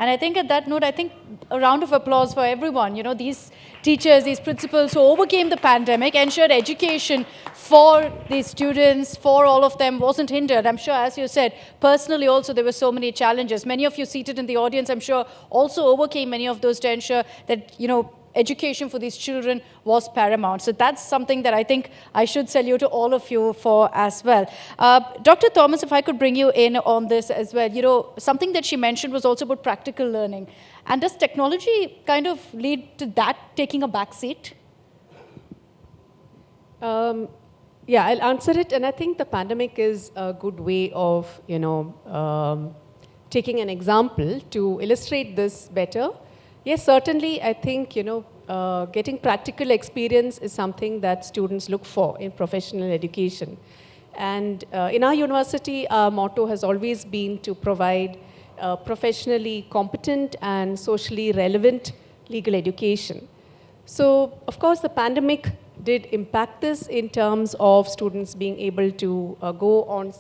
And I think at that note, I think a round of applause for everyone. You know, these teachers, these principals who overcame the pandemic, ensured education for these students, for all of them, wasn't hindered. I'm sure, as you said, personally also there were so many challenges. Many of you seated in the audience, I'm sure, also overcame many of those to ensure that, you know, education for these children was paramount. So that's something that I think I should salute to all of you for as well. Dr. Thomas, if I could bring you in on this as well. You know, something that she mentioned was also about practical learning. And does technology kind of lead to that taking a back seat? Yeah, I'll answer it. And I think the pandemic is a good way of, you know, taking an example to illustrate this better. Yes, certainly, I think, you know, getting practical experience is something that students look for in professional education. And in our university, our motto has always been to provide professionally competent and socially relevant legal education. So, of course, the pandemic did impact this in terms of students being able to go on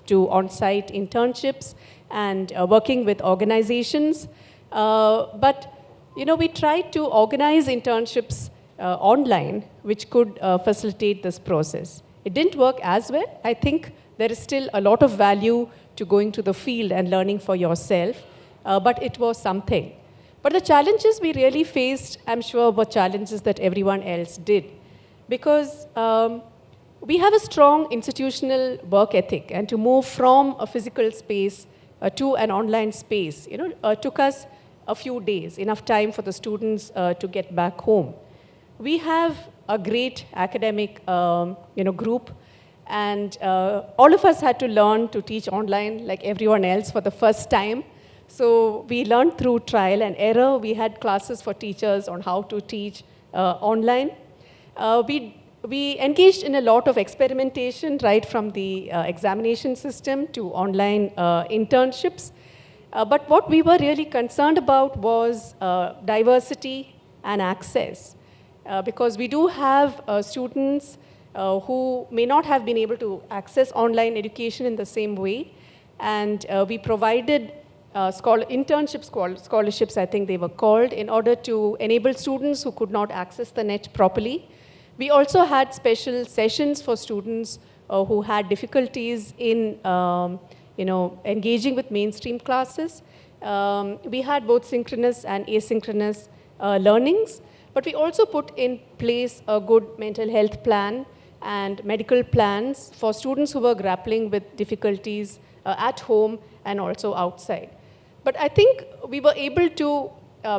to on-site internships and working with organizations. But you know, we tried to organize internships online, which could facilitate this process. It didn't work as well. I think there is still a lot of value to going to the field and learning for yourself, but it was something. But the challenges we really faced, I'm sure, were challenges that everyone else did. Because we have a strong institutional work ethic, and to move from a physical space to an online space, you know, took us a few days, enough time for the students to get back home. We have a great academic you know, group, and all of us had to learn to teach online like everyone else for the first time. So we learned through trial and error. We had classes for teachers on how to teach online. We engaged in a lot of experimentation, right from the examination system to online internships. But what we were really concerned about was diversity and access. Because we do have students who may not have been able to access online education in the same way. And we provided scholarships, I think they were called, in order to enable students who could not access the net properly. We also had special sessions for students who had difficulties in you know, engaging with mainstream classes. We had both synchronous and asynchronous learnings, but we also put in place a good mental health plan and medical plans for students who were grappling with difficulties at home and also outside. But I think we were able to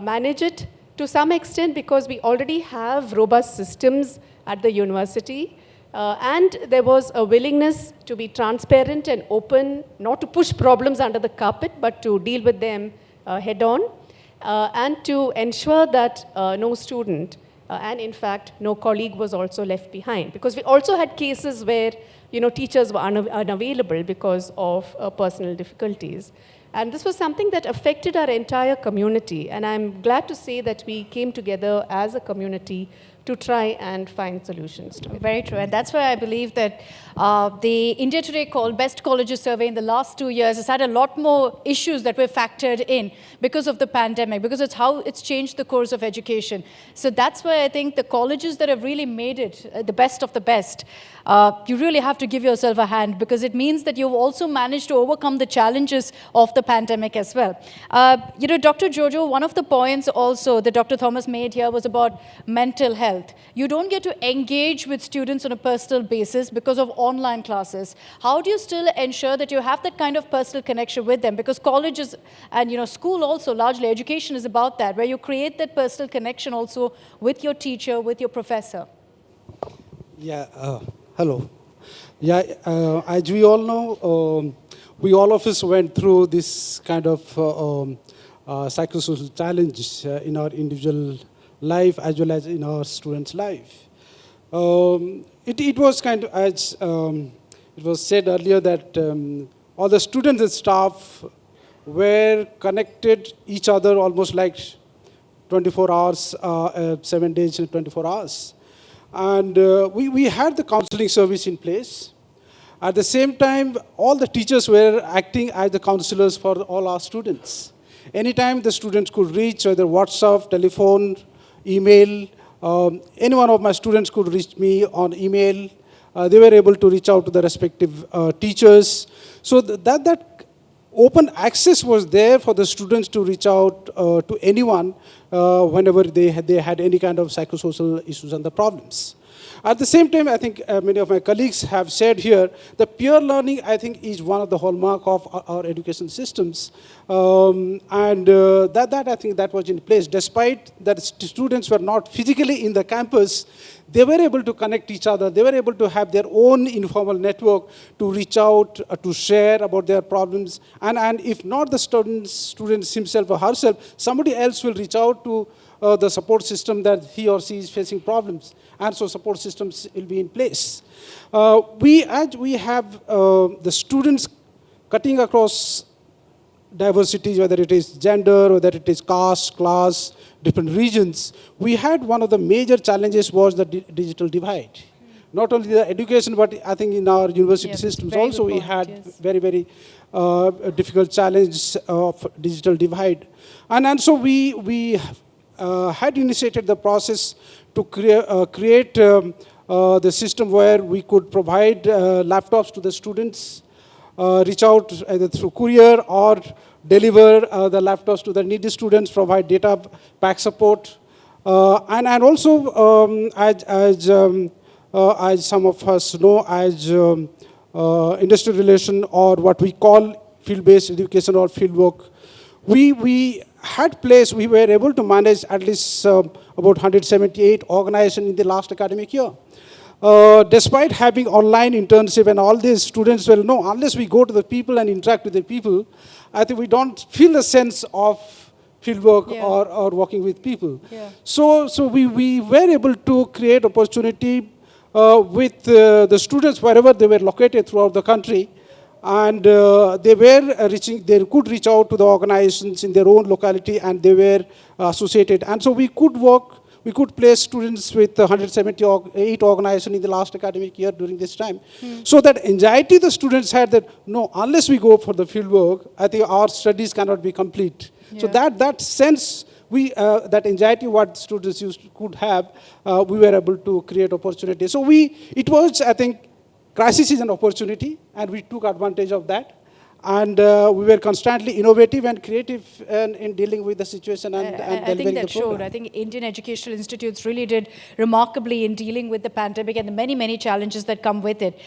manage it to some extent because we already have robust systems at the university. And there was a willingness to be transparent and open, not to push problems under the carpet, but to deal with them head on, and to ensure that no student, and in fact, no colleague was also left behind. Because we also had cases where, you know, teachers were unavailable because of personal difficulties. And this was something that affected our entire community. And I'm glad to say that we came together as a community to try and find solutions to it. Very true. And that's why I believe that the India Today Best Colleges survey in the last 2 years has had a lot more issues that were factored in because of the pandemic, because it's how it's changed the course of education. So that's why I think the colleges that have really made it the best of the best, you really have to give yourself a hand, because it means that you've also managed to overcome the challenges of the pandemic as well. You know, Dr. Jojo, one of the points also that Dr. Thomas made here was about mental health. You don't get to engage with students on a personal basis because of online classes. How do you still ensure that you have that kind of personal connection with them? Because colleges and, you know, school also, largely education is about that, where you create that personal connection also with your teacher, with your professor. Yeah, hello. Yeah, as we all know, we all of us went through this kind of psychosocial challenge in our individual life as well as in our students' life. It was kind of, as it was said earlier, that all the students and staff were connected each other almost like 24 hours, 7 days and 24 hours. And we had the counseling service in place. At the same time, all the teachers were acting as the counselors for all our students. Anytime the students could reach either WhatsApp, telephone, email. Any one of my students could reach me on email. They were able to reach out to the respective teachers. So that open access was there for the students to reach out to anyone whenever they had any kind of psychosocial issues and the problems. At the same time, I think many of my colleagues have said here, the peer learning, I think, is one of the hallmark of our education systems. That I think that was in place. Despite that students were not physically in the campus, they were able to connect each other. They were able to have their own informal network to reach out, to share about their problems. And if not the students himself or herself, somebody else will reach out to the support system that he or she is facing problems. And so support systems will be in place. We have the students cutting across diversity, whether it is gender, whether it is caste, class, different regions. We had one of the major challenges was the digital divide. Not only the education, but I think in our university systems also we had very, very difficult challenge of digital divide. And so we had initiated the process to create the system where we could provide laptops to the students, reach out either through courier or deliver the laptops to the needy students, provide data pack support. And also, as some of us know, as industrial relation or what we call field-based education or fieldwork, we were able to manage at least about 178 organizations in the last academic year. Despite having online internship and all these, students will know, unless we go to the people and interact with the people, I think we don't feel the sense of fieldwork or working with people. Yeah. So we were able to create opportunity with the students wherever they were located throughout the country. And they could reach out to the organizations in their own locality, and they were associated. And so we could place students with 178 organizations in the last academic year during this time. So that anxiety the students had that, no, unless we go for the field work, I think our studies cannot be complete. Yeah. So that sense, that anxiety what students could have, we were able to create opportunity. So it was, I think, crisis is an opportunity, and we took advantage of that. And we were constantly innovative and creative in dealing with the situation and I think that showed. I think Indian educational institutes really did remarkably in dealing with the pandemic and the many, many challenges that come with it.